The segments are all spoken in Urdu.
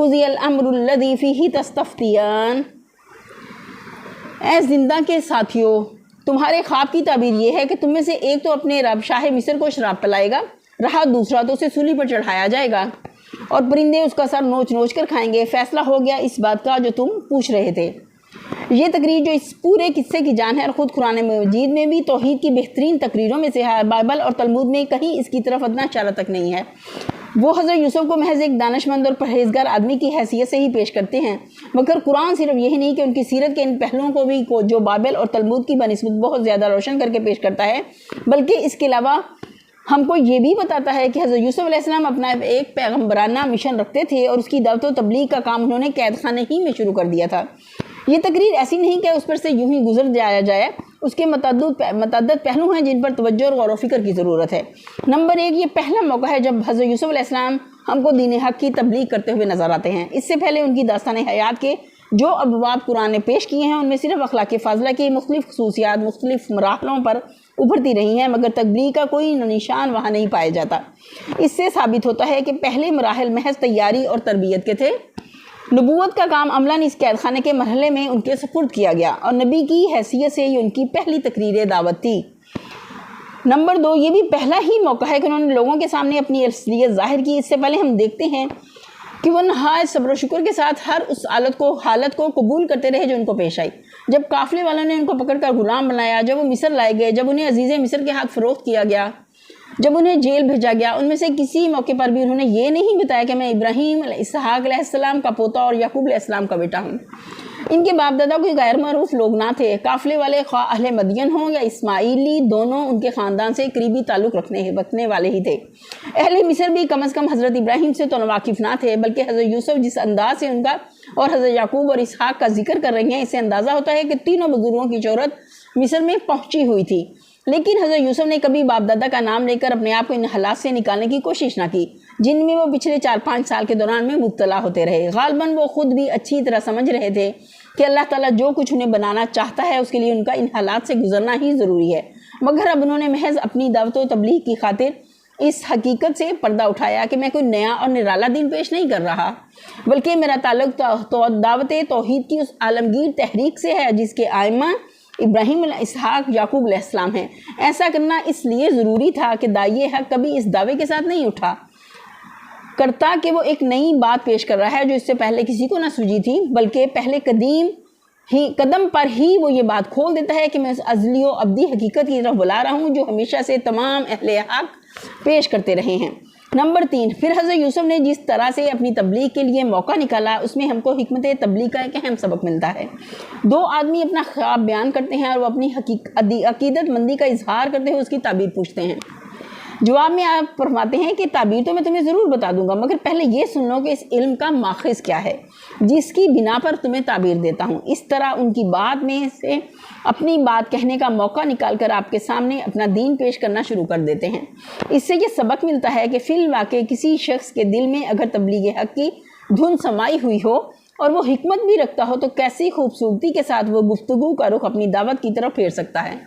قضی الامر الذی فیہ تستفتیان۔ اے زندہ کے ساتھیوں، تمہارے خواب کی تعبیر یہ ہے کہ تم میں سے ایک تو اپنے رب شاہ مصر کو شراب پلائے گا، رہا دوسرا تو اسے سولی پر چڑھایا جائے گا اور پرندے اس کا سر نوچ نوچ کر کھائیں گے۔ فیصلہ ہو گیا اس بات کا جو تم پوچھ رہے تھے۔ یہ تقریر جو اس پورے قصے کی جان ہے اور خود قرآن مجید میں بھی توحید کی بہترین تقریروں میں سے ہے، بائبل اور تلمود میں کہیں اس کی طرف ادنا اشارہ تک نہیں ہے۔ وہ حضرت یوسف کو محض ایک دانشمند اور پرہیزگار آدمی کی حیثیت سے ہی پیش کرتے ہیں، مگر قرآن صرف یہی نہیں کہ ان کی سیرت کے ان پہلوؤں کو بھی جو بائبل اور تلمود کی بنسبت بہت زیادہ روشن کر کے پیش کرتا ہے، بلکہ اس کے علاوہ ہم کو یہ بھی بتاتا ہے کہ حضرت یوسف علیہ السلام اپنا ایک پیغمبرانہ مشن رکھتے تھے اور اس کی دعوت و تبلیغ کا کام انہوں نے قید خانے ہی میں شروع کر دیا تھا۔ یہ تقریر ایسی نہیں کہ اس پر سے یوں ہی گزر جایا جائے، اس کے متعدد پہلو ہیں جن پر توجہ اور غور و فکر کی ضرورت ہے۔ نمبر 1، یہ پہلا موقع ہے جب حضرت یوسف علیہ السلام ہم کو دین حق کی تبلیغ کرتے ہوئے نظر آتے ہیں۔ اس سے پہلے ان کی داستان حیات کے جو ابواب قرآن نے پیش کیے ہیں ان میں صرف اخلاق فاضلہ کی مختلف خصوصیات مختلف مراحلوں پر ابھرتی رہی ہیں، مگر تبلیغ کا کوئی نشان وہاں نہیں پایا جاتا۔ اس سے ثابت ہوتا ہے کہ پہلے مراحل محض تیاری اور تربیت کے تھے۔ نبوت کا کام عملاً اس قید خانے کے مرحلے میں ان کے سپرد کیا گیا اور نبی کی حیثیت سے یہ ان کی پہلی تقریر دعوت تھی۔ نمبر 2، یہ بھی پہلا ہی موقع ہے کہ انہوں نے لوگوں کے سامنے اپنی اصلیت ظاہر کی۔ اس سے پہلے ہم دیکھتے ہیں کہ وہ نہایت صبر و شکر کے ساتھ ہر اس حالت کو قبول کرتے رہے جو ان کو پیش آئی۔ جب قافلے والوں نے ان کو پکڑ کر غلام بنایا، جب وہ مصر لائے گئے، جب انہیں عزیز مصر کے ہاتھ فروخت کیا گیا، جب انہیں جیل بھیجا گیا، ان میں سے کسی موقع پر بھی انہوں نے یہ نہیں بتایا کہ میں ابراہیم اسحاق علیہ السلام کا پوتا اور یعقوب علیہ السلام کا بیٹا ہوں۔ ان کے باپ دادا کوئی غیر معروف لوگ نہ تھے۔ قافلے والے خواہ اہل مدین ہوں یا اسماعیلی، دونوں ان کے خاندان سے قریبی تعلق رکھنے والے ہی تھے۔ اہل مصر بھی کم از کم حضرت ابراہیم سے تو واقف نہ تھے، بلکہ حضرت یوسف جس انداز سے ان کا اور حضرت یعقوب اور اسحاق کا ذکر کر رہی ہیں، اس سے اندازہ ہوتا ہے کہ تینوں بزرگوں کی شہرت مصر میں پہنچی ہوئی تھی۔ لیکن حضرت یوسف نے کبھی باپ دادا کا نام لے کر اپنے آپ کو ان حالات سے نکالنے کی کوشش نہ کی جن میں وہ پچھلے 4-5 سال کے دوران میں مبتلا ہوتے رہے۔ غالباً وہ خود بھی اچھی طرح سمجھ رہے تھے کہ اللہ تعالیٰ جو کچھ انہیں بنانا چاہتا ہے اس کے لیے ان کا ان حالات سے گزرنا ہی ضروری ہے، مگر اب انہوں نے محض اپنی دعوت و تبلیغ کی خاطر اس حقیقت سے پردہ اٹھایا کہ میں کوئی نیا اور نرالا دین پیش نہیں کر رہا، بلکہ میرا تعلق دعوت توحید کی اس عالمگیر تحریک سے ہے جس کے آئمہ ابراہیم اسحاق یعقوب علیہ السلام ہیں۔ ایسا کرنا اس لیے ضروری تھا کہ داعی حق کبھی اس دعوے کے ساتھ نہیں اٹھا کرتا کہ وہ ایک نئی بات پیش کر رہا ہے جو اس سے پہلے کسی کو نہ سوجی تھی، بلکہ پہلے قدم پر ہی وہ یہ بات کھول دیتا ہے کہ میں اس ازلی و ابدی حقیقت کی طرف بلا رہا ہوں جو ہمیشہ سے تمام اہل حق پیش کرتے رہے ہیں۔ نمبر 3، پھر حضرت یوسف نے جس طرح سے اپنی تبلیغ کے لیے موقع نکالا اس میں ہم کو حکمت تبلیغ کا ایک اہم سبق ملتا ہے۔ 2 آدمی اپنا خواب بیان کرتے ہیں اور وہ اپنی عقیدت مندی کا اظہار کرتے ہوئے اس کی تعبیر پوچھتے ہیں۔ جواب میں آپ فرماتے ہیں کہ تعبیر تو میں تمہیں ضرور بتا دوں گا، مگر پہلے یہ سن لو کہ اس علم کا ماخذ کیا ہے جس کی بنا پر تمہیں تعبیر دیتا ہوں۔ اس طرح ان کی بات میں سے اپنی بات کہنے کا موقع نکال کر آپ کے سامنے اپنا دین پیش کرنا شروع کر دیتے ہیں۔ اس سے یہ سبق ملتا ہے کہ فی الواقع کسی شخص کے دل میں اگر تبلیغ حق کی دھن سمائی ہوئی ہو اور وہ حکمت بھی رکھتا ہو تو کیسی خوبصورتی کے ساتھ وہ گفتگو کا رخ اپنی دعوت کی طرف پھیر سکتا ہے۔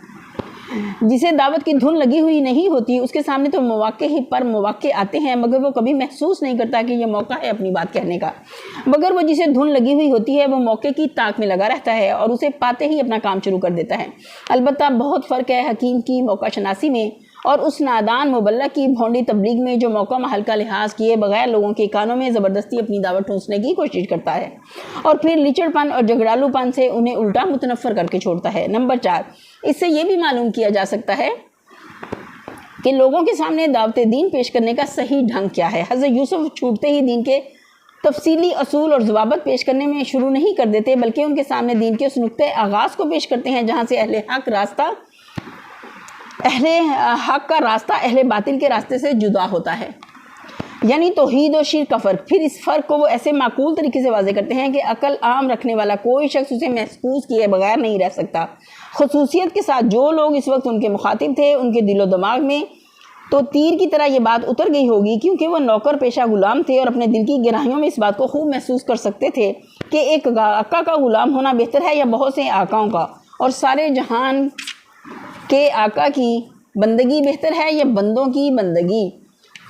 جسے دعوت کی دھن لگی ہوئی نہیں ہوتی اس کے سامنے تو مواقع ہی پر مواقع آتے ہیں، مگر وہ کبھی محسوس نہیں کرتا کہ یہ موقع ہے اپنی بات کہنے کا، مگر وہ جسے دھن لگی ہوئی ہوتی ہے وہ موقع کی تاک میں لگا رہتا ہے اور اسے پاتے ہی اپنا کام شروع کر دیتا ہے۔ البتہ بہت فرق ہے حکیم کی موقع شناسی میں اور اس نادان مبلغ کی بھونڈی تبلیغ میں جو موقع محل کا لحاظ کیے بغیر لوگوں کے کانوں میں زبردستی اپنی دعوت ٹھونسنے کی کوشش کرتا ہے اور پھر لچڑ پن اور جھگڑالو پن سے انہیں الٹا متنفر کر کے چھوڑتا ہے۔ نمبر 4، اس سے یہ بھی معلوم کیا جا سکتا ہے کہ لوگوں کے سامنے دعوت دین پیش کرنے کا صحیح ڈھنگ کیا ہے۔ حضرت یوسف چھوٹتے ہی دین کے تفصیلی اصول اور ضوابط پیش کرنے میں شروع نہیں کر دیتے، بلکہ ان کے سامنے دین کے اس نقطۂ آغاز کو پیش کرتے ہیں جہاں سے اہل حق کا راستہ اہل باطل کے راستے سے جدا ہوتا ہے، یعنی توحید و شرک کا فرق۔ پھر اس فرق کو وہ ایسے معقول طریقے سے واضح کرتے ہیں کہ عقل عام رکھنے والا کوئی شخص اسے محسوس کیے بغیر نہیں رہ سکتا۔ خصوصیت کے ساتھ جو لوگ اس وقت ان کے مخاطب تھے ان کے دل و دماغ میں تو تیر کی طرح یہ بات اتر گئی ہوگی، کیونکہ وہ نوکر پیشہ غلام تھے اور اپنے دل کی گہرائیوں میں اس بات کو خوب محسوس کر سکتے تھے کہ ایک آقا کا غلام ہونا بہتر ہے یا بہت سے آقاؤں کا، اور سارے جہان کے آقا کی بندگی بہتر ہے یا بندوں کی بندگی۔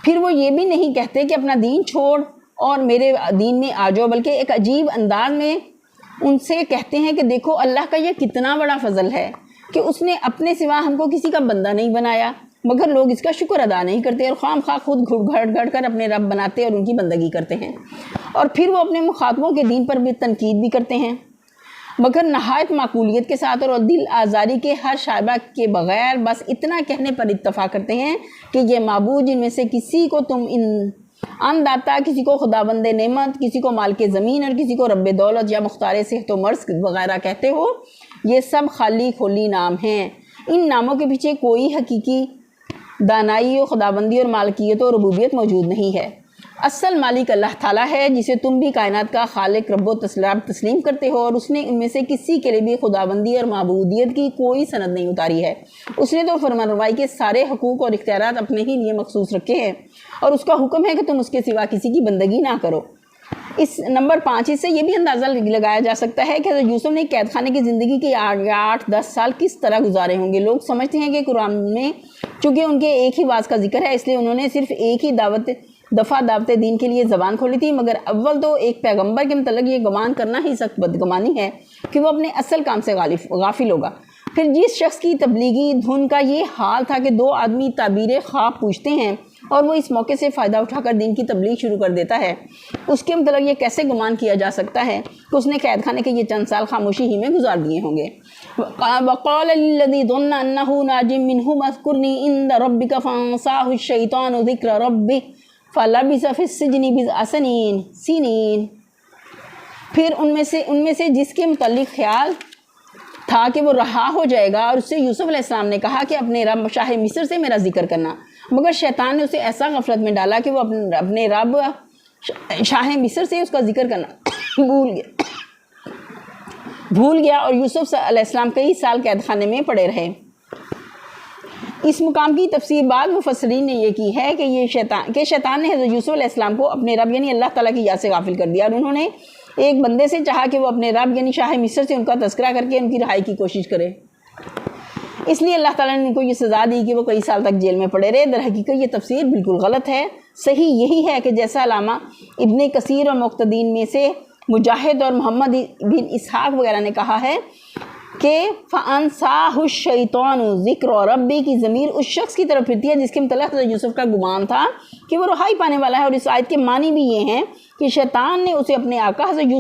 پھر وہ یہ بھی نہیں کہتے کہ اپنا دین چھوڑ اور میرے دین میں آ جاؤ، بلکہ ایک عجیب انداز میں ان سے کہتے ہیں کہ دیکھو اللہ کا یہ کتنا بڑا فضل ہے کہ اس نے اپنے سوا ہم کو کسی کا بندہ نہیں بنایا، مگر لوگ اس کا شکر ادا نہیں کرتے اور خواہ مخواہ خود گھڑ کر اپنے رب بناتے اور ان کی بندگی کرتے ہیں، اور پھر وہ اپنے مخاطبوں کے دین پر بھی تنقید بھی کرتے ہیں، مگر نہایت معقولیت کے ساتھ اور دل آزاری کے ہر شائبہ کے بغیر بس اتنا کہنے پر اتفاق کرتے ہیں کہ یہ معبود جن میں سے کسی کو تم ان داتا، کسی کو خداوند نعمت، کسی کو مالک زمین اور کسی کو رب دولت یا مختار صحت و مرض وغیرہ کہتے ہو، یہ سب خالی کھولی نام ہیں۔ ان ناموں کے پیچھے کوئی حقیقی دانائی و خداوندی اور مالکیت و ربوبیت موجود نہیں ہے۔ اصل مالک اللہ تعالیٰ ہے جسے تم بھی کائنات کا خالق رب و تسلیم کرتے ہو، اور اس نے ان میں سے کسی کے لیے بھی خداوندی اور معبودیت کی کوئی سند نہیں اتاری ہے۔ اس نے تو فرمانروائی کے سارے حقوق اور اختیارات اپنے ہی لیے مخصوص رکھے ہیں، اور اس کا حکم ہے کہ تم اس کے سوا کسی کی بندگی نہ کرو۔ نمبر 5، اس سے یہ بھی اندازہ لگایا جا سکتا ہے کہ حضرت یوسف نے قید خانے کی زندگی کے 8-10 سال کس طرح گزارے ہوں گے۔ لوگ سمجھتے ہیں کہ قرآن میں چونکہ ان کے ایک ہی واز کا ذکر ہے، اس لیے انہوں نے صرف ایک ہی دعوت دین کے لیے زبان کھولی تھی، مگر اول تو ایک پیغمبر کے متعلق یہ گمان کرنا ہی سخت بدگمانی ہے کہ وہ اپنے اصل کام سے غافل ہوگا۔ پھر جس شخص کی تبلیغی دھن کا یہ حال تھا کہ 2 آدمی تعبیر خواب پوچھتے ہیں اور وہ اس موقع سے فائدہ اٹھا کر دین کی تبلیغ شروع کر دیتا ہے، اس کے متعلق یہ کیسے گمان کیا جا سکتا ہے کہ اس نے قید خانے کے یہ چند سال خاموشی ہی میں گزار دیے ہوں گے۔ وقال للذي ظن انه ناج منه اذكرني عند ربك فانساه الشيطان ذكر ربه فلبث في السجن بضع سنين۔ پھر ان میں سے جس کے متعلق خیال تھا کہ وہ رہا ہو جائے گا، اور اس سے یوسف علیہ السلام نے کہا کہ اپنے رب شاہ مصر سے میرا ذکر کرنا، مگر شیطان نے اسے ایسا غفلت میں ڈالا کہ وہ اپنے رب شاہ مصر سے اس کا ذکر کرنا بھول گیا، اور یوسف علیہ السلام کئی سال قید خانے میں پڑے رہے۔ اس مقام کی تفسیر بعض مفسرین نے یہ کی ہے کہ شیطان نے حضرت یوسف علیہ السلام کو اپنے رب یعنی اللہ تعالیٰ کی یاد سے غافل کر دیا، اور انہوں نے ایک بندے سے چاہا کہ وہ اپنے رب یعنی شاہ مصر سے ان کا تذکرہ کر کے ان کی رہائی کی کوشش کرے، اس لیے اللہ تعالیٰ نے ان کو یہ سزا دی کہ وہ کئی سال تک جیل میں پڑے رہے۔ در حقیقت یہ تفسیر بالکل غلط ہے۔ صحیح یہی ہے کہ جیسا علامہ ابن کثیر اور مقتدین میں سے مجاہد اور محمد بن اسحاق وغیرہ نے کہا ہے کہ فَأَنْسَاهُ الشَّيْطَانُ ذِكْرَ رَبِّ کی ضمیر اس شخص کی طرف پھرتی ہے جس کے متعلق حضرت یوسف کا گمان تھا کہ وہ رہائی پانے والا ہے، اور اس آیت کے معنی بھی یہ ہیں کہ شیطان نے اسے اپنے آقا حضرت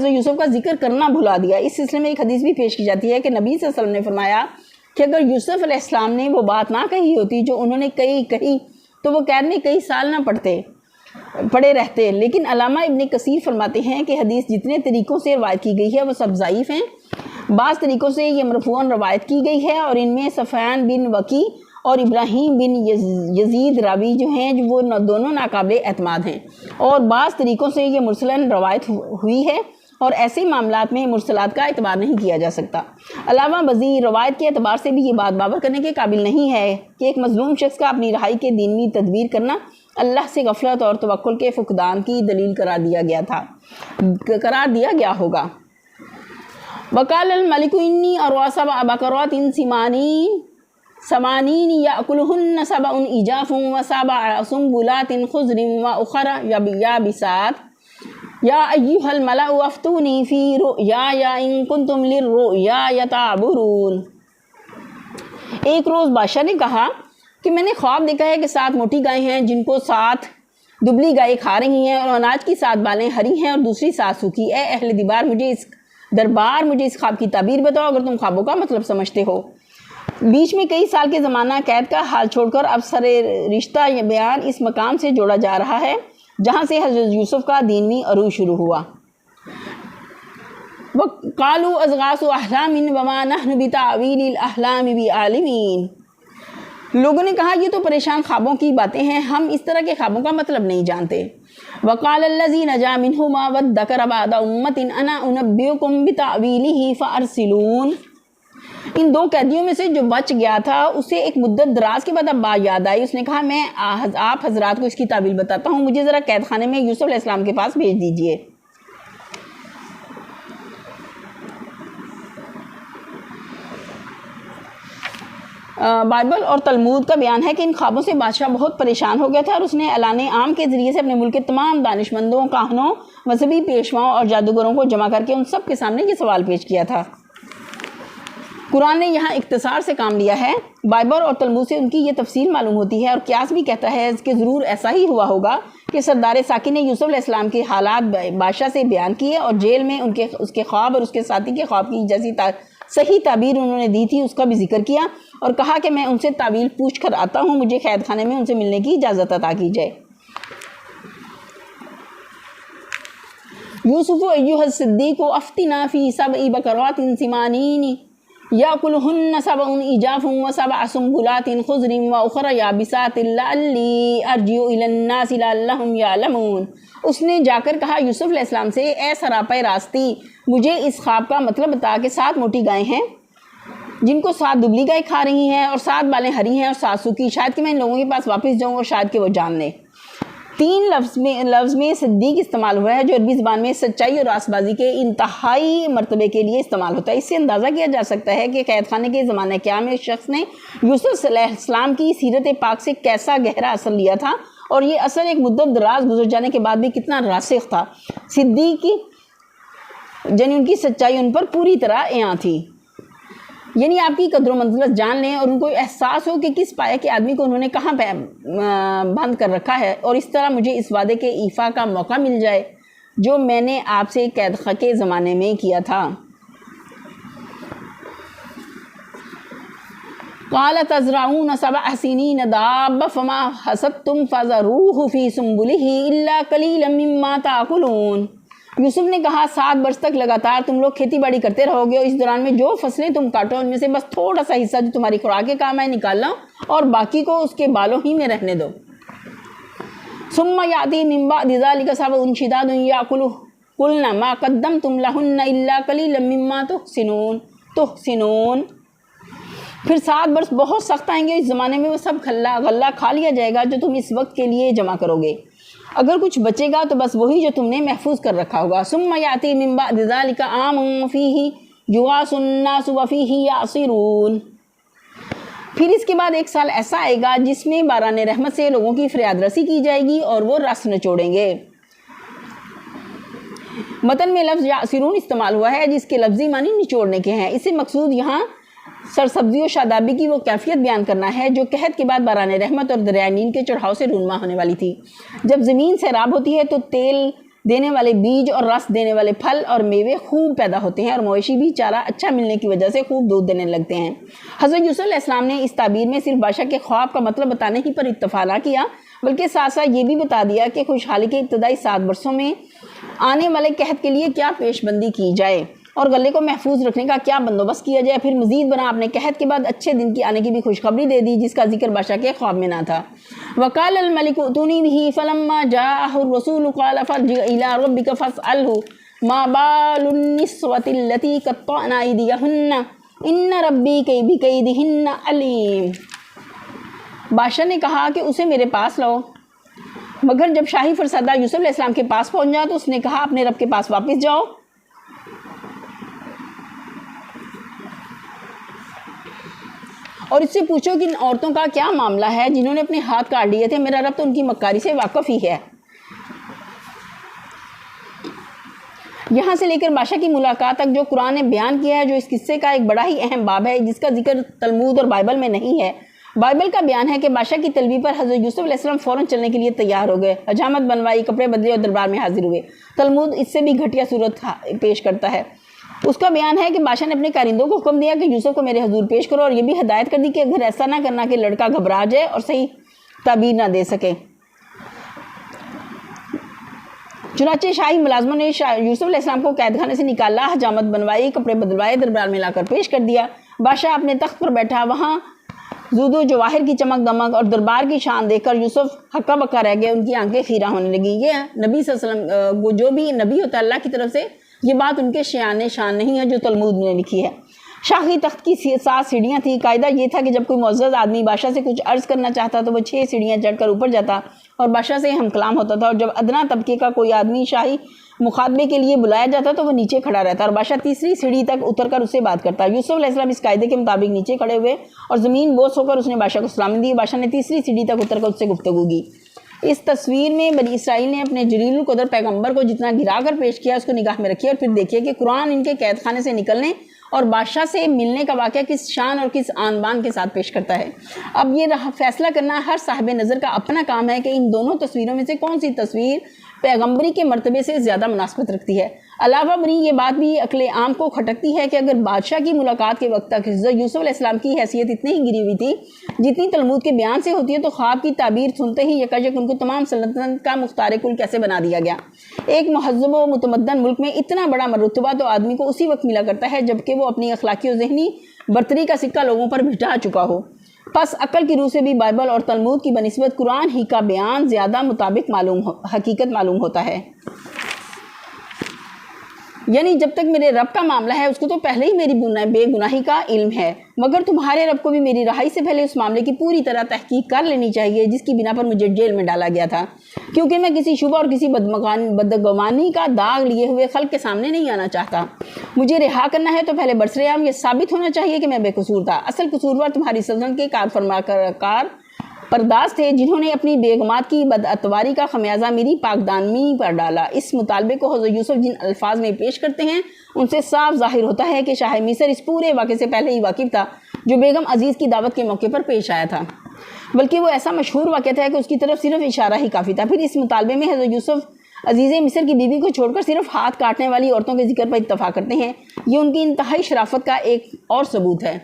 یوسف کا ذکر کرنا بھلا دیا۔ اس سلسلے میں ایک حدیث بھی پیش کی جاتی ہے کہ نبی صلی اللہ علیہ وسلم نے فرمایا کہ اگر یوسف علیہ السلام نے وہ بات نہ کہی ہوتی جو انہوں نے کہی تو وہ قید میں کئی سال نہ پڑے رہتے، لیکن علامہ ابن کثیر فرماتے ہیں کہ حدیث جتنے طریقوں سے روایت کی گئی ہے وہ سب ضعیف ہیں۔ بعض طریقوں سے یہ مرفوعاً روایت کی گئی ہے، اور ان میں سفیان بن وکی اور ابراہیم بن یزید راوی جو ہیں وہ دونوں ناقابل اعتماد ہیں، اور بعض طریقوں سے یہ مرسلاً روایت ہوئی ہے، اور ایسے معاملات میں مرسلات کا اعتبار نہیں کیا جا سکتا۔ علاوہ بذیر روایت کے اعتبار سے بھی یہ بات باور کرنے کے قابل نہیں ہے کہ ایک مظلوم شخص کا اپنی رہائی کے دینی تدبیر کرنا اللہ سے غفلت اور توکل کے فقدان کی دلیل قرار دیا گیا ہوگا۔ وقال الملك انی اروا سبع بقرات ثمانین یأکلہن سبع عجاف وسبع سنبلات خضر واخر یابسات یا ایہا الملأ افتونی فی رؤیای ان کنتم للرؤیا تعبرون۔ ایک روز بادشاہ نے کہا کہ میں نے خواب دیکھا ہے کہ 7 موٹی گائیں ہیں جن کو 7 دبلی گائیں کھا رہی ہیں، اور اناج کی 7 بالیں ہری ہیں اور دوسری 7 سوکھی۔ اے اہل دربار مجھے اس خواب کی تعبیر بتاؤ اگر تم خوابوں کا مطلب سمجھتے ہو۔ بیچ میں کئی سال کے زمانہ قید کا حال چھوڑ کر اب سر رشتہ بیان اس مقام سے جوڑا جا رہا ہے جہاں سے حضرت یوسف کا دینی عروج شروع ہوا۔ وَقَالُوا أَضْغَاثُ أَحْلَامٍ وَمَا نَحْنُ بِتَأْوِيلِ الْأَحْلَامِ بِعَالِمِينَ۔ لوگوں نے کہا یہ تو پریشان خوابوں کی باتیں ہیں، ہم اس طرح کے خوابوں کا مطلب نہیں جانتے۔ وَقَالَ الَّذِي نَجَا مِنْهُمَا وَادَّكَرَ بَعْدَ أُمَّةٍ أَنَا أُنَبِّئُكُمْ بِتَأْوِيلِهِ فَأَرْسِلُونِ۔ ان 2 قیدیوں میں سے جو بچ گیا تھا اسے ایک مدت دراز کے بعد اب بات یاد آئی، اس نے کہا میں آپ حضرات کو اس کی تعبیر بتاتا ہوں، مجھے ذرا قید خانے میں یوسف علیہ السلام کے پاس بھیج دیجئے۔ بائبل اور تلمود کا بیان ہے کہ ان خوابوں سے بادشاہ بہت پریشان ہو گیا تھا اور اس نے اعلان عام کے ذریعے سے اپنے ملک کے تمام دانشمندوں، کاہنوں، مذہبی پیشواؤں اور جادوگروں کو جمع کر کے ان سب کے سامنے یہ سوال پیش کیا تھا۔ قرآن نے یہاں اختصار سے کام لیا ہے۔ بائبل اور تلمود سے ان کی یہ تفصیل معلوم ہوتی ہے، اور قیاس بھی کہتا ہے کہ ضرور ایسا ہی ہوا ہوگا کہ سردار ساکی نے یوسف علیہ السلام کے حالات بادشاہ سے بیان کیے، اور جیل میں اس کے خواب اور اس کے ساتھی کے خواب کی جیسی صحیح تعبیر انہوں نے دی تھی اس کا بھی ذکر کیا، اور کہا کہ میں ان سے تعویل پوچھ کر آتا ہوں، مجھے قید خانے میں ان سے ملنے کی اجازت عطا کی جائے۔ یوسف ایھا الصدیق افتنا فی سبع بقرات سمان یاکلہن سبع عجاف وسبع سنبلات خضر واخر یابسات لعلی ارجع الی الناس لعلہم یعلمون۔ اس نے جا کر کہا یوسف علیہ السلام سے، اے سراپے راستی، مجھے اس خواب کا مطلب بتا کہ 7 موٹی گائیں ہیں جن کو 7 دبلی گائیں کھا رہی ہیں، اور 7 بالیں ہری ہیں اور 7 سوکھی، شاید کہ میں ان لوگوں کے پاس واپس جاؤں اور شاید کہ وہ جان لیں۔ 3 لفظ میں صدیق استعمال ہوا ہے جو عربی زبان میں سچائی اور راست بازی کے انتہائی مرتبے کے لیے استعمال ہوتا ہے۔ اس سے اندازہ کیا جا سکتا ہے کہ قید خانے کے زمانہ قیام میں اس شخص نے یوسف علیہ السلام کی سیرت پاک سے کیسا گہرا اثر لیا تھا، اور یہ اثر ایک مدت دراز گزر جانے کے بعد بھی کتنا راسخ تھا۔ صدیق یعنی ان کی سچائی ان پر پوری طرح عیاں تھی، یعنی آپ کی قدر و منزلت جان لیں اور ان کو احساس ہو کہ کس پائے کے آدمی کو انہوں نے کہاں بند کر رکھا ہے، اور اس طرح مجھے اس وعدے کے ایفا کا موقع مل جائے جو میں نے آپ سے قید خانے کے زمانے میں کیا تھا۔ قال تزرعون 7 سنین دابا فما حصدتم فذروه في سنبله الا قليلا مما تاكلون۔ یوسف نے کہا 7 برس تک لگاتار تم لوگ کھیتی باڑی کرتے رہو گے، اور اس دوران میں جو فصلیں تم کاٹو ان میں سے بس تھوڑا سا حصہ جو تمہاری خوراک کے کام ہے نکالنا، اور باقی کو اس کے بالوں ہی میں رہنے دو۔ ثم یاتی من بعد ذلك 7 شداد یاکلن ما قدمتم لهن الا قلیلا مما تحسنون۔ پھر 7 برس بہت سخت آئیں گے، اس زمانے میں وہ سب غلہ کھا لیا جائے گا جو تم اس وقت کے لیے جمع کرو گے، اگر کچھ بچے گا تو بس وہی جو تم نے محفوظ کر رکھا ہوگا۔ ثم یاتی من بعد ذلك عام فیہ یغاث الناس وفیہ یعصرون۔ پھر اس کے بعد 1 سال ایسا آئے گا جس میں باران رحمت سے لوگوں کی فریاد رسی کی جائے گی اور وہ رس نچوڑیں گے۔ متن میں لفظ یعصرون استعمال ہوا ہے جس کے لفظی معنی نچوڑنے کے ہیں۔ اس سے مقصود یہاں سرسبزی و شادابی کی وہ کیفیت بیان کرنا ہے جو قحط کے بعد باران رحمت اور دریائے نیل کے چڑھاؤ سے رونما ہونے والی تھی۔ جب زمین سیراب ہوتی ہے تو تیل دینے والے بیج اور رس دینے والے پھل اور میوے خوب پیدا ہوتے ہیں، اور مویشی بھی چارہ اچھا ملنے کی وجہ سے خوب دودھ دینے لگتے ہیں۔ حضرت یوسف علیہ السلام نے اس تعبیر میں صرف بادشاہ کے خواب کا مطلب بتانے ہی پر اکتفا نہ کیا، بلکہ ساتھ ساتھ یہ بھی بتا دیا کہ خوشحالی کے ابتدائی 7 برسوں میں آنے والے قحط کے لیے کیا پیش بندی کی جائے اور غلے کو محفوظ رکھنے کا کیا بندوبست کیا جائے۔ پھر مزید برآں اپنے قحط کے بعد اچھے دن کی آنے کی بھی خوشخبری دے دی جس کا ذکر بادشاہ کے خواب میں نہ تھا۔ وقال الملك ائتوني به فلما جاءه الرسول قال فارجع الى ربك فاسأله ما بال النسوة التي قطعن أيديهن ان ربي بكيدهن عليم۔ بادشاہ نے کہا کہ اسے میرے پاس لاؤ، مگر جب شاہی فرزادہ یوسف علیہ السلام کے پاس پہنچا تو اس نے کہا اپنے رب کے پاس واپس جاؤ، اور اس سے پوچھو کہ ان عورتوں کا کیا معاملہ ہے جنہوں نے اپنے ہاتھ کاٹ لیے تھے، میرا رب تو ان کی مکاری سے واقف ہی ہے۔ یہاں سے لے کر بادشاہ کی ملاقات تک جو قرآن نے بیان کیا ہے، جو اس قصے کا ایک بڑا ہی اہم باب ہے جس کا ذکر تلمود اور بائبل میں نہیں ہے۔ بائبل کا بیان ہے کہ بادشاہ کی طلبی پر حضرت یوسف علیہ السلام فوراً چلنے کے لیے تیار ہو گئے، حجامت بنوائی، کپڑے بدلے اور دربار میں حاضر ہوئے۔ تلمود اس سے بھی گھٹیا صورت پیش کرتا ہے۔ اس کا بیان ہے کہ بادشاہ نے اپنے کارندوں کو حکم دیا کہ یوسف کو میرے حضور پیش کرو، اور یہ بھی ہدایت کر دی کہ اگر ایسا نہ کرنا کہ لڑکا گھبرا جائے اور صحیح تعبیر نہ دے سکے۔ چنانچہ شاہی ملازموں نے یوسف علیہ السلام کو قید خانے سے نکالا، حجامت بنوائی، کپڑے بدلوائے، دربار میں لا کر پیش کر دیا۔ بادشاہ اپنے تخت پر بیٹھا، وہاں زود و جواہر کی چمک دمک اور دربار کی شان دیکھ کر یوسف ہکا بکا رہ گئے، ان کی آنکھیں خیرہ ہونے لگی۔ یہ نبی صلی اللہ علیہ وسلم، وہ جو بھی نبی ہوتا ہے اللہ کی طرف سے، یہ بات ان کے شان نہیں ہے جو تلمود نے لکھی ہے۔ شاہی تخت کی 7 سیڑھیاں تھیں۔ قاعدہ یہ تھا کہ جب کوئی معزز آدمی بادشاہ سے کچھ عرض کرنا چاہتا تو وہ 6 سیڑھیاں چڑھ کر اوپر جاتا اور بادشاہ سے ہم کلام ہوتا تھا، اور جب ادنا طبقے کا کوئی آدمی شاہی مخاطبے کے لیے بلایا جاتا تو وہ نیچے کھڑا رہتا اور بادشاہ تیسری سیڑھی تک اتر کر اسے بات کرتا۔ یوسف علیہ السلام اس قاعدے کے مطابق نیچے کھڑے ہوئے اور زمین بوس ہو کر اس نے بادشاہ کو سلام دی۔ بادشاہ نے تیسری سیڑھی تک اتر کر اس سے گفتگو کی۔ اس تصویر میں بنی اسرائیل نے اپنے جلیل القدر پیغمبر کو جتنا گرا کر پیش کیا اس کو نگاہ میں رکھیے، اور پھر دیکھیے کہ قرآن ان کے قید خانے سے نکلنے اور بادشاہ سے ملنے کا واقعہ کس شان اور کس آن بان کے ساتھ پیش کرتا ہے۔ اب یہ فیصلہ کرنا ہر صاحب نظر کا اپنا کام ہے کہ ان دونوں تصویروں میں سے کون سی تصویر پیغمبری کے مرتبے سے زیادہ مناسبت رکھتی ہے۔ علاوہ بری یہ بات بھی عقل عام کو کھٹکتی ہے کہ اگر بادشاہ کی ملاقات کے وقت تک یوسف علیہ السلام کی حیثیت اتنی ہی گری ہوئی تھی جتنی تلمود کے بیان سے ہوتی ہے، تو خواب کی تعبیر سنتے ہی یکایک ان کو تمام سلطنت کا مختار کل کیسے بنا دیا گیا۔ ایک مہذب و متمدن ملک میں اتنا بڑا مرتبہ تو آدمی کو اسی وقت ملا کرتا ہے جبکہ وہ اپنی اخلاقی و ذہنی برتری کا سکہ لوگوں پر بٹھا چکا ہو۔ پس عقل کی روح سے بھی بائبل اور تلمود کی بنسبت قرآن ہی کا بیان زیادہ مطابق حقیقت معلوم ہوتا ہے۔ یعنی جب تک میرے رب کا معاملہ ہے اس کو تو پہلے ہی میری بے گناہی کا علم ہے، مگر تمہارے رب کو بھی میری رہائی سے پہلے اس معاملے کی پوری طرح تحقیق کر لینی چاہیے جس کی بنا پر مجھے جیل میں ڈالا گیا تھا، کیونکہ میں کسی شبہ اور کسی بدگمانی کا داغ لیے ہوئے خلق کے سامنے نہیں آنا چاہتا۔ مجھے رہا کرنا ہے تو پہلے برسر عام یہ ثابت ہونا چاہیے کہ میں بے قصور تھا۔ اصل قصوروار تمہاری سلطنت کے کار پرداز تھے جنہوں نے اپنی بیگمات کی بداتواری کا خمیازہ میری پاکدامنی پر ڈالا۔ اس مطالبے کو حضرت یوسف جن الفاظ میں پیش کرتے ہیں ان سے صاف ظاہر ہوتا ہے کہ شاہ مصر اس پورے واقعے سے پہلے ہی واقف تھا جو بیگم عزیز کی دعوت کے موقع پر پیش آیا تھا، بلکہ وہ ایسا مشہور واقعہ تھا کہ اس کی طرف صرف اشارہ ہی کافی تھا۔ پھر اس مطالبے میں حضرت یوسف عزیز مصر کی بیوی کو چھوڑ کر صرف ہاتھ کاٹنے والی عورتوں کے ذکر پر اتفاق کرتے ہیں۔ یہ ان کی انتہائی شرافت کا ایک اور ثبوت ہے۔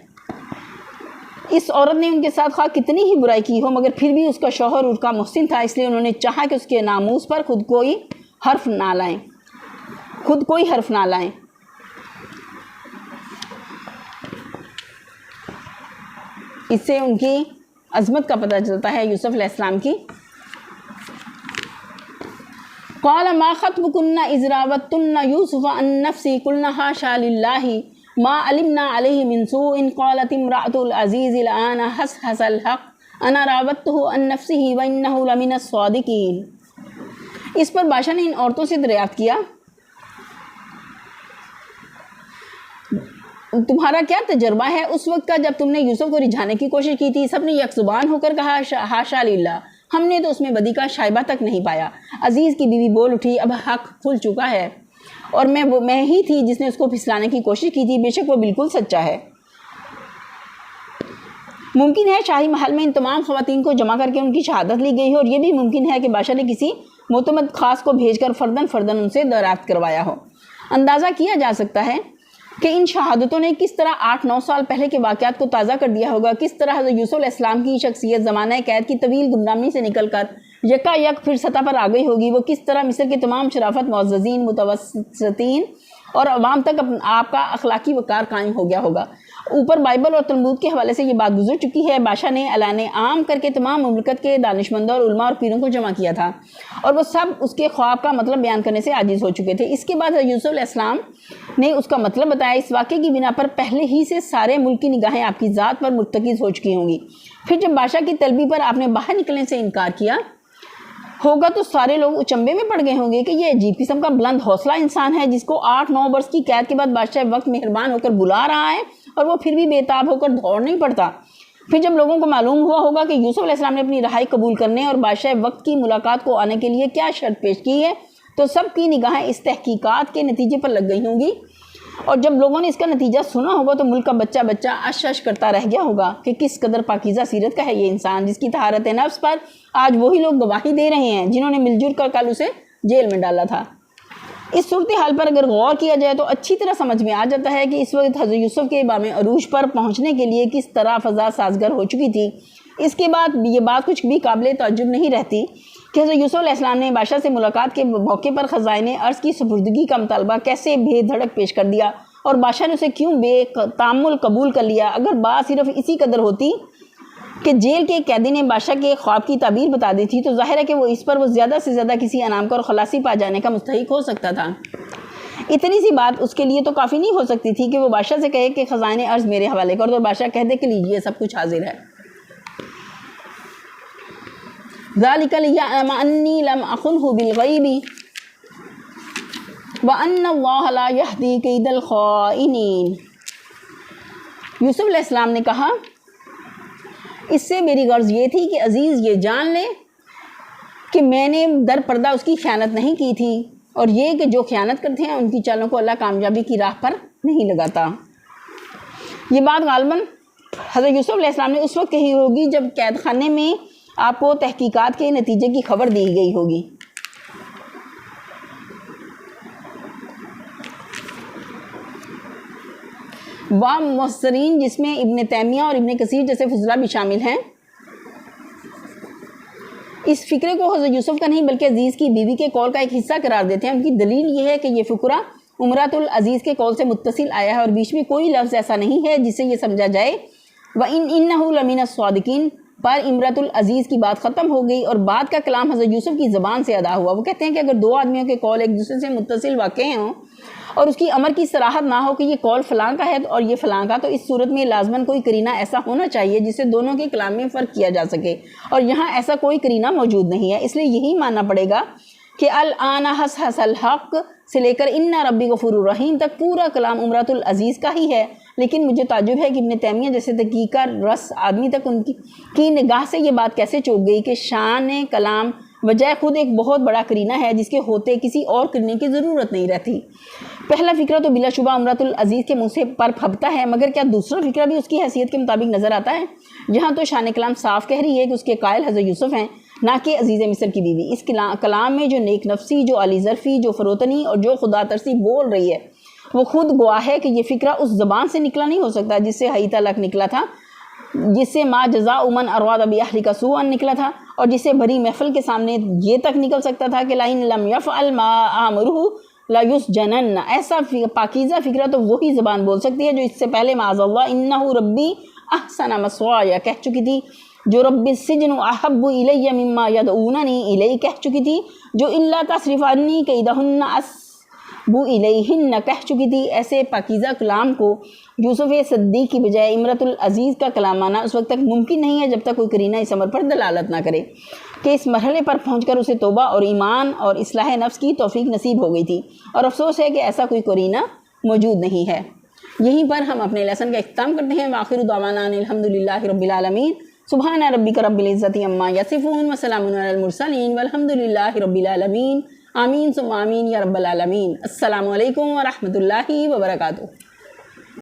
اس عورت نے ان کے ساتھ خواہ کتنی ہی برائی کی ہو مگر پھر بھی اس کا شوہر اس کا محسن تھا، اس لیے انہوں نے چاہا کہ اس کے ناموس پر خود کوئی حرف نہ لائیں۔ اس سے ان کی عظمت کا پتہ چلتا ہے یوسف علیہ السلام کی۔ قال ما خطبكن اذ راوتن يوسف عن نفسه قلنا حاشا لله ما علمنا عليه من سوء قالت امرأة العزيز الآن حصحص الحق انا راودته عن نفسه وانه لمن الصادقين۔ اس پر بادشاہ نے ان عورتوں سے دریافت کیا تمہارا کیا تجربہ ہے اس وقت کا جب تم نے یوسف کو رجھانے کی کوشش کی تھی؟ سب نے یک زبان ہو کر کہا حاشا للہ، ہم نے تو اس میں بدی کا شائبہ تک نہیں پایا۔ عزیز کی بیوی بول اٹھی اب حق کھل چکا ہے اور میں ہی تھی جس نے اس کو پھسلانے کی کوشش کی تھی، بے شک وہ بالکل سچا ہے۔ ممکن ہے شاہی محل میں ان تمام خواتین کو جمع کر کے ان کی شہادت لی گئی ہو، اور یہ بھی ممکن ہے کہ بادشاہ نے کسی معتمد خاص کو بھیج کر فرداً ان سے دریافت کروایا ہو۔ اندازہ کیا جا سکتا ہے کہ ان شہادتوں نے کس طرح 8-9 سال پہلے کے واقعات کو تازہ کر دیا ہوگا، کس طرح حضرت یوسف علیہ السلام کی شخصیت زمانہ قید کی طویل گمنامی سے نکل کر یکا یک پھر سطح پر آ گئی ہوگی، وہ کس طرح مصر کے تمام شرافت معززین، متوسطین اور عوام تک آپ کا اخلاقی وقار قائم ہو گیا ہوگا۔ اوپر بائبل اور تلمود کے حوالے سے یہ بات گزر چکی ہے۔ بادشاہ نے اعلان عام کر کے تمام مملکت کے دانشمندوں اور علماء اور پیروں کو جمع کیا تھا اور وہ سب اس کے خواب کا مطلب بیان کرنے سے عاجز ہو چکے تھے۔ اس کے بعد یوسف علیہ السلام نے اس کا مطلب بتایا۔ اس واقعے کی بنا پر پہلے ہی سے سارے ملک کی نگاہیں آپ کی ذات پر مرتکز ہو چکی ہوں گی۔ پھر جب بادشاہ کی طلبی پر آپ نے باہر نکلنے سے انکار کیا ہوگا تو سارے لوگ اچنبے میں پڑ گئے ہوں گے کہ یہ عجیب قسم کا بلند حوصلہ انسان ہے جس کو 8-9 برس کی قید کے بعد بادشاہ وقت مہربان ہو کر بلا رہا ہے اور وہ پھر بھی بے تاب ہو کر دوڑ نہیں پڑتا۔ پھر جب لوگوں کو معلوم ہوا ہوگا کہ یوسف علیہ السلام نے اپنی رہائی قبول کرنے اور بادشاہ وقت کی ملاقات کو آنے کے لیے کیا شرط پیش کی ہے تو سب کی نگاہیں اس تحقیقات کے نتیجے پر لگ گئی ہوں گی، اور جب لوگوں نے اس کا نتیجہ سنا ہوگا تو ملک کا بچہ اش کرتا رہ گیا ہوگا کہ کس قدر پاکیزہ سیرت کا ہے یہ انسان جس کی طہارت نفس پر آج وہی لوگ گواہی دے رہے ہیں جنہوں نے مل جل کر کل اسے جیل میں ڈالا تھا۔ اس صورتحال پر اگر غور کیا جائے تو اچھی طرح سمجھ میں آ جاتا ہے کہ اس وقت حضرت یوسف کے بام عروج پر پہنچنے کے لیے کس طرح فضا سازگار ہو چکی تھی۔ اس کے بعد یہ بات کچھ بھی قابل تعجب نہیں رہتی کہ حضرت یوسف علیہ السلام نے بادشاہ سے ملاقات کے موقع پر خزائن ارض کی سپردگی کا مطالبہ کیسے بے دھڑک پیش کر دیا اور بادشاہ نے اسے کیوں بے تعامل قبول کر لیا۔ اگر بات صرف اسی قدر ہوتی کہ جیل کے قیدی نے بادشاہ کے خواب کی تعبیر بتا دی تھی تو ظاہر ہے کہ اس پر وہ زیادہ سے زیادہ کسی انعام کا اور خلاصی پا جانے کا مستحق ہو سکتا تھا۔ اتنی سی بات اس کے لیے تو کافی نہیں ہو سکتی تھی کہ وہ بادشاہ سے کہے کہ خزائن ارض میرے حوالے کر دو، بادشاہ کہہ دے کہ لیجیے سب کچھ حاضر ہے۔ ذَلِكَ لِيَعْلَمَ أَنِّي لَمْ أَخُنْهُ بِالْغَيْبِ وَأَنَّ اللَّهَ لَا يَهْدِي كَيْدَ الْخَائِنِينَ۔ یوسف علیہ السلام نے کہا اس سے میری غرض یہ تھی کہ عزیز یہ جان لے کہ میں نے در پردہ اس کی خیانت نہیں کی تھی، اور یہ کہ جو خیانت کرتے ہیں ان کی چالوں کو اللہ کامیابی کی راہ پر نہیں لگاتا۔ یہ بات غالباً حضرت یوسف علیہ السلام نے اس وقت کہی ہوگی جب قید خانے میں آپ کو تحقیقات کے نتیجے کی خبر دی گئی ہوگی۔ مفسرین جس میں ابن تیمیہ اور ابن کثیر جیسے فضلاء بھی شامل ہیں، اس فکرے کو حضرت یوسف کا نہیں بلکہ عزیز کی بیوی کے قول کا ایک حصہ قرار دیتے ہیں۔ ان کی دلیل یہ ہے کہ یہ فکرہ امرات العزیز کے قول سے متصل آیا ہے اور بیچ میں کوئی لفظ ایسا نہیں ہے جس سے یہ سمجھا جائے وَإِنَّهُ لَمِنَ الصَّادِقِينَ پر امرات العزیز کی بات ختم ہو گئی اور بعد کا کلام حضرت یوسف کی زبان سے ادا ہوا۔ وہ کہتے ہیں کہ اگر دو آدمیوں کے قول ایک دوسرے سے متصل واقع ہوں اور اس کی امر کی صراحت نہ ہو کہ یہ قول فلاں کا ہے اور یہ فلاں کا، تو اس صورت میں لازماً کوئی قرینہ ایسا ہونا چاہیے جس سے دونوں کے کلام میں فرق کیا جا سکے، اور یہاں ایسا کوئی قرینہ موجود نہیں ہے۔ اس لیے یہی ماننا پڑے گا کہ الآن حس الحق سے لے کر ان ربی غفور الرحیم تک پورا کلام امرات العزیز کا ہی ہے۔ لیکن مجھے تعجب ہے کہ ابن تیمیہ جیسے تحقیق رس آدمی تک ان کی نگاہ سے یہ بات کیسے چوک گئی کہ شان کلام بجائے خود ایک بہت بڑا قرینہ ہے جس کے ہوتے کسی اور قرینے کی ضرورت نہیں رہتی۔ پہلا فکرہ تو بلا شبہ امرات العزیز کے منہ سے پر پھبتا ہے، مگر کیا دوسرا فکرہ بھی اس کی حیثیت کے مطابق نظر آتا ہے؟ یہاں تو شان کلام صاف کہہ رہی ہے کہ اس کے قائل حضرت یوسف ہیں، نہ کہ عزیز مصر کی بیوی۔ اس کلام میں جو نیک نفسی، جو علی ظرفی، جو فروتنی اور جو خدا ترسی بول رہی ہے وہ خود گواہ ہے کہ یہ فکرہ اس زبان سے نکلا نہیں ہو سکتا جس سے حی تلک نکلا تھا، جس سے ما جزاء من اراد باہلک سوءا نکلا تھا، اور جس سے بھری محفل کے سامنے یہ تک نکل سکتا تھا کہ لئن لم یفعل ما آمرہ لیسجنن۔ ایسا پاکیزہ فکرہ تو وہی زبان بول سکتی ہے جو اس سے پہلے معاذ اللہ انہ ربی احسن مثوایا کہہ چکی تھی، جو رب السجن احب الی مما یدعوننی الیہ کہہ چکی تھی، جو الا تصرف عنی کیدہن بو الیہن کہہ چکی تھی۔ ایسے پاکیزہ کلام کو یوسف صدیق کی بجائے امرت العزیز کا کلام آنا اس وقت تک ممکن نہیں ہے جب تک کوئی قرینہ اس امر پر دلالت نہ کرے کہ اس مرحلے پر پہنچ کر اسے توبہ اور ایمان اور اصلاح نفس کی توفیق نصیب ہو گئی تھی، اور افسوس ہے کہ ایسا کوئی قرینہ موجود نہیں ہے۔ یہیں پر ہم اپنے لیسن کا اختتام کرتے ہیں۔ وآخر دعوانا الحمدللہ رب العالمین، سبحان ربک رب العزت عما یصفون وسلام علی المرسلین والحمدللہ رب العالمین۔ آمین ثم آمین یا رب العالمین۔ السلام علیکم ورحمۃ اللہ وبرکاتہ۔